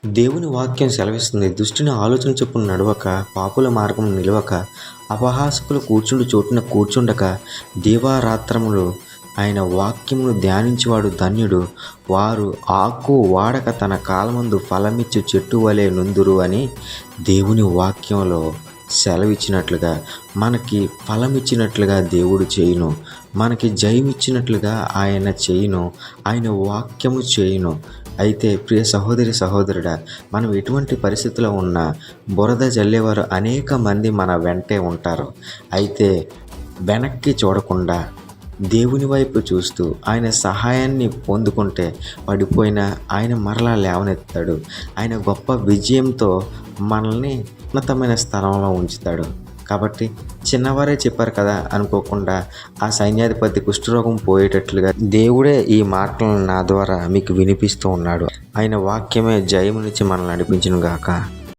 దేవుని వాక్యం సెలవిస్తుంది, దుష్టుని ఆలోచన చొప్పున నడవక, పాపుల మార్గం నిలవక, అపహాసకులు కూర్చుండు చోటున కూర్చుండక, దీవారాత్రములు ఆయన వాక్యమును ధ్యానించేవాడు ధన్యుడు. వారు ఆకు వాడక తన కాలమందు ఫలమిచ్చు చెట్టు వలె నుందురు అని దేవుని వాక్యంలో సెలవిచ్చినట్లుగా మనకి ఫలమిచ్చినట్లుగా దేవుడు చేయును. మనకి జయమిచ్చినట్లుగా ఆయన చేయును. ఆయన వాక్యము చేయును. అయితే ప్రియ సహోదరి సహోదరుడా, మనం ఎటువంటి పరిస్థితిలో ఉన్నా బురద జల్లేవారు అనేక మంది మన వెంటే ఉంటారు. అయితే వెనక్కి చూడకుండా దేవుని వైపు చూస్తూ ఆయన సహాయాన్ని పొందుకుంటే పడిపోయిన ఆయన మరలా లేవనెత్తాడు. ఆయన గొప్ప విజయంతో మనల్ని ఉన్నతమైన స్థలంలో ఉంచుతాడు. కాబట్టి చిన్నవారే చెప్పారు కదా అనుకోకుండా ఆ సైన్యాధిపతి కుష్ఠరోగం పోయేటట్లుగా దేవుడే ఈ మాటలను నా ద్వారా మీకు వినిపిస్తూ ఉన్నాడు. ఆయన వాక్యమే జయమునిచ్చి మనల్ని నడిపించును గాక.